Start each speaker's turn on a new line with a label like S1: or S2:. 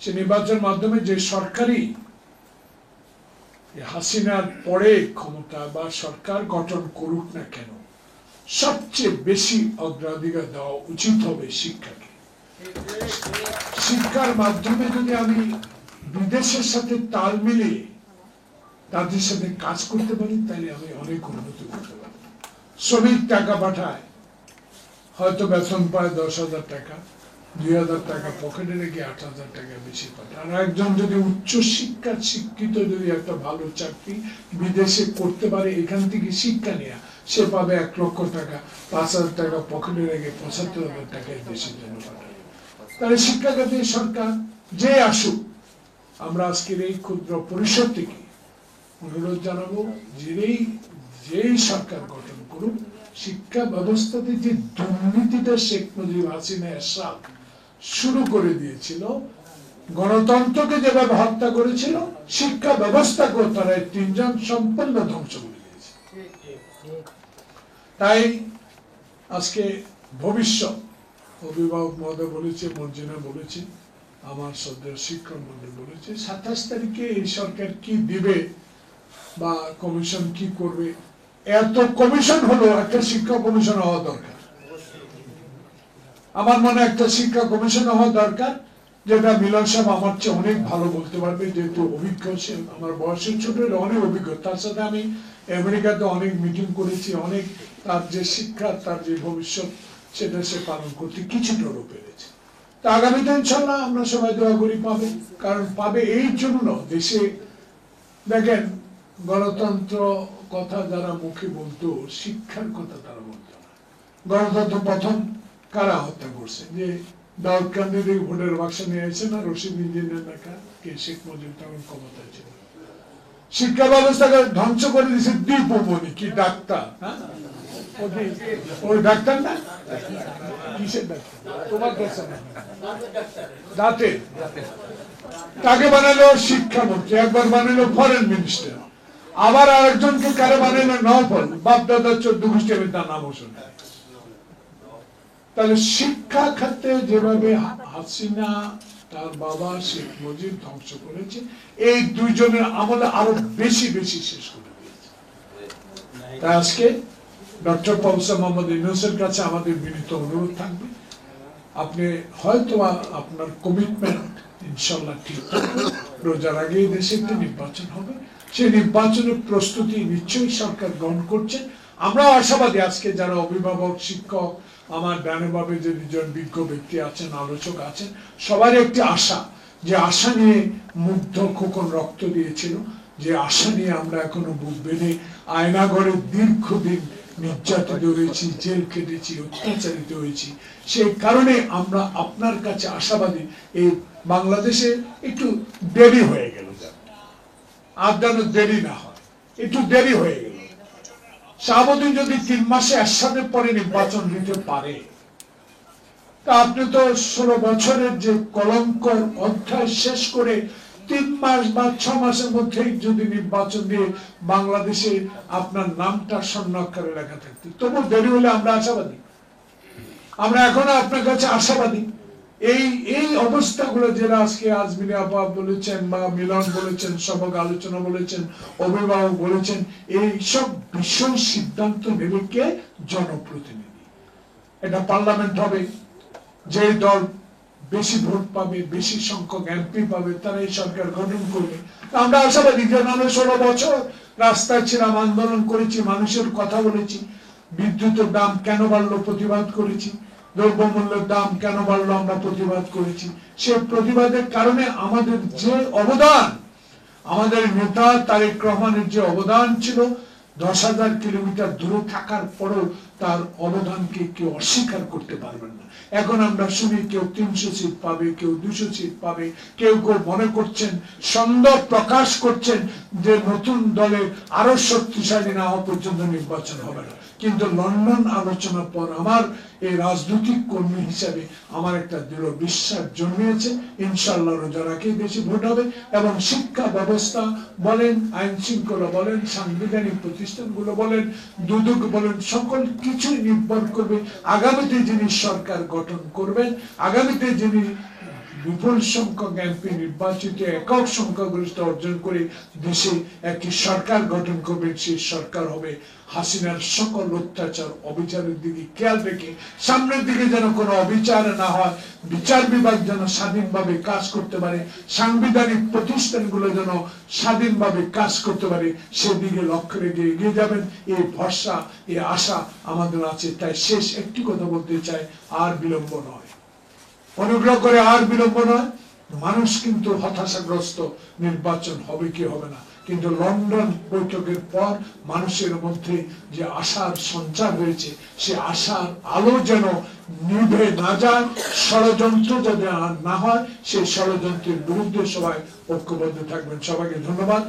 S1: সে নির্বাচনের মাধ্যমে যে সরকারি হাসিনার পরে ক্ষমতা বা সরকার গঠন করুক না কেন, সবচেয়ে বেশি অগ্রাধিকার দেওয়া উচিত হবে শিক্ষাকে। শিক্ষার মাধ্যমে যদি আমি বিদেশের সাথে তাল মিলিয়ে তাদের সাথে কাজ করতে পারি, তাহলে আমি অনেক উন্নতি করতে পারি। শ্রমিক টাকা পাঠায়, হয়তো বেতন পায় 10,000 টাকা, 2,000 টাকা পকেটে রেখে 8,000 টাকা বেশি পাঠায়। আর একজন যদি উচ্চ শিক্ষার শিক্ষিত যদি একটা ভালো চাকরি বিদেশে করতে পারে, এখান থেকে শিক্ষা নেয়া, সে পাবে 1 লক্ষ টাকা, 5,000 টাকা পকেটে রেখে 75,000 টাকায় দেশের জন্য পাঠায়। তাহলে শিক্ষা খাতে সরকার যে আসুক, আমরা আজকের এই ক্ষুদ্র পরিষদ থেকে অনুরোধ জানাবো, যেই সরকার গঠন করুক, শিক্ষা ব্যবস্থাতে যে দুর্নীতিটা শেখ মুজিব হাসিনা এরশাদ শুরু করে দিয়েছিল, গণতন্ত্রকে যেভাবে হত্যা করেছিল, শিক্ষা ব্যবস্থাকেও তারা 3 জন সম্পূর্ণ ধ্বংস করে দিয়েছে। তাই আজকে ভবিষ্যৎ অভিভাবক মহোদয় বলেছে, মর্জিনা বলেছে, আমার শ্রদ্ধেয় শিক্ষক মন্ডল বলেছে, 27 তারিখে এই সরকার কি দিবে বা কমিশন কি করবে। এত কমিশন হলো, একটা শিক্ষা কমিশন হওয়া দরকার। আমার মনে একটা শিক্ষা কমিশন হওয়া দরকার, যেটা মিলন সাহেব আমার চেয়ে অনেক ভালো বলতে পারবে, যেহেতু অভিজ্ঞ, সে আমার বয়সের ছোট হলে অনেক অভিজ্ঞ। তার সাথে আমি আমেরিকাতে অনেক মিটিং করেছি, অনেক তার যে শিক্ষা, তার যে ভবিষ্যৎ, সেটা সে পালন করতে কিছুটা পেরেছে। তা আগামীতে ইনশাল্লাহ আমরা সবাই দোয়া করি পাবে, কারণ পাবে এই জন্য দেশে দেখেন গণতন্ত্র কথা যারা মুখে বলতো, শিক্ষার কথা তারা বলতো না। গণতন্ত্র প্রথম কারা হত্যা করছে, যে দাউদকান্দি থেকে ভোটের বাক্স নিয়ে এসে না, রশিদ ইঞ্জিনিয়ার লেখা, কে শেখ মুজিব তখন ক্ষমতায় ছিল। শিক্ষা ব্যবস্থাকে ধ্বংস করে দিয়েছে দীপমণি, কি ডাক্তার, হ্যাঁ ওই ডাক্তার না, কিসের ডাক্তার, তোমার কাছে দাঁতে, তাকে বানালো শিক্ষামন্ত্রী, একবার বানালো ফরেন মিনিস্টার, আবার আরেকজনকে কারে বানালো নওফল, বাপ দাদা 14 গোষ্ঠী, আমি তার নামও শুনি। তাহলে শিক্ষা খাতে যেভাবে হাসিনা তার বাবা শেখ মুজিব ধ্বংস করেছে, এই দুইজনের আমলে আরো বেশি বেশি শেষ করে দিয়েছে। তাই আজকে ডক্টর প্রফেসর মোহাম্মদ ইউনূসের কাছে আমাদের বিনীত অনুরোধ থাকবে, আপনি হয়তো আপনার কমিটমেন্ট ইনশাল্লাহ ঠিক থাকবে, রোজার আগেই দেশে একটি নির্বাচন হবে, সেই নির্বাচনের প্রস্তুতি নিশ্চয়ই সরকার গ্রহণ করছে। আমরা আশাবাদী, আজকে যারা অভিভাবক, শিক্ষক, আমার ডানেভাবে যে 2 জন বিজ্ঞ ব্যক্তি আছেন, আলোচক আছেন, সবার একটি আশা, যে আশা নিয়ে মুগ্ধ খোকন রক্ত দিয়েছিল, যে আশা নিয়ে আমরা এখনো বুক বেঁধে আয়নাঘরে দীর্ঘদিন নির্যাতিত হয়েছি, জেল কেটেছি, অত্যাচারিত হয়েছি। সেই কারণে আমরা আপনার কাছে আশাবাদী, এই বাংলাদেশে একটু দেরি হয়ে গেল, আর যেন দেরি না হয়, একটু দেরি হয়ে গেল। শাহাবুদ্দিন যদি 3 মাসে একসাথে পরে নির্বাচন দিতে পারে, তা আপনি তো 16 বছরের যে কলঙ্কর অধ্যায় শেষ করে 3 মাস বা 6 মাসের মধ্যে যদি নির্বাচন দিয়ে বাংলাদেশে আপনার নামটা স্বর্ণাক্ষরে লেখা থাকতো, তবু দেরি হলে আমরা আশাবাদী, আমরা এখনো আপনার কাছে আশাবাদী। এই অবস্থাগুলো যারা আজকে আজমিনী আপা বলেছেন বা মিলন বলেছেন, সবক আলোচনা বলেছেন, অভিভাবক বলেছেন, এই সব বিষয় সিদ্ধান্ত নেবে কে? জনপ্রতিনিধি। এটা পার্লামেন্ট হবে, যে দল বেশি ভোট পাবে, বেশি সংখ্যক এমপি পাবে, তারা এই সরকার গঠন করবে। আমরা আশাবাদী, যে আমরা 16 বছর রাস্তায় ছিলাম, আন্দোলন করেছি, মানুষের কথা বলেছি, বিদ্যুতের দাম কেন বাড়লো প্রতিবাদ করেছি, দ্রব্যমূল্যের দাম কেন বাড়লো আমরা প্রতিবাদ করেছি। সেই প্রতিবাদের কারণে আমাদের যে অবদান, আমাদের নেতা তারেক রহমানের যে অবদান ছিল, 10,000 কিলোমিটার দূরে থাকার পরেও তার অবদানকে কেউ অস্বীকার করতে পারবেন না। এখন আমরা শুনি কেউ 300 সিট পাবে, কেউ 200 সিট পাবে, কেউ কেউ মনে করছেন, সন্দেহ প্রকাশ করছেন যে নতুন দলে আরো শক্তিশালী না হওয়া পর্যন্ত নির্বাচন হবে না। কিন্তু লন্ডন আলোচনার পর আমার এই রাজনৈতিক কর্মী হিসাবে আমার একটা দৃঢ় বিশ্বাস জন্মিয়েছে, ইনশাআল্লাহ রোজার আগেই বেশি ভোট হবে, এবং শিক্ষা ব্যবস্থা বলেন, আইন শৃঙ্খলা বলেন, সাংবিধানিক প্রতিষ্ঠানগুলো বলেন, দুদক বলেন, সকল কিছুই নির্ভর করবে আগামীতে যিনি সরকার গঠন করবেন, আগামীতে যিনি বিপুল সংখ্যক এমপি নির্বাচিত একক সংখ্যাগরিষ্ঠতা অর্জন করে দেশে একটি সরকার গঠন করবেন। সেই সরকার হবে হাসিনার সকল অত্যাচার অবিচারের দিকে খেয়াল রেখে সামনের দিকে যেন কোনো অবিচার না হয়, বিচার বিভাগ যেন স্বাধীনভাবে কাজ করতে পারে, সাংবিধানিক প্রতিষ্ঠানগুলো যেন স্বাধীনভাবে কাজ করতে পারে, সেদিকে লক্ষ্য রেখে এগিয়ে যাবেন। এই ভরসা, এই আশা আমাদের আছে। তাই শেষ একটি কথা বলতে চাই, আর বিলম্ব নয়, অনুগ্রহ করে আর বিলম্ব নয়। মানুষ কিন্তু হতাশাগ্রস্ত, নির্বাচন হবে কি হবে না, কিন্তু লন্ডন বৈঠকের পর মানুষের মধ্যে যে আশার সঞ্চার হয়েছে, সে আশার আলো যেন নিভে না যায়, ষড়যন্ত্র যাতে আর না হয়, সেই ষড়যন্ত্রের বিরুদ্ধে সবাই ঐক্যবদ্ধ থাকবেন। সবাইকে ধন্যবাদ।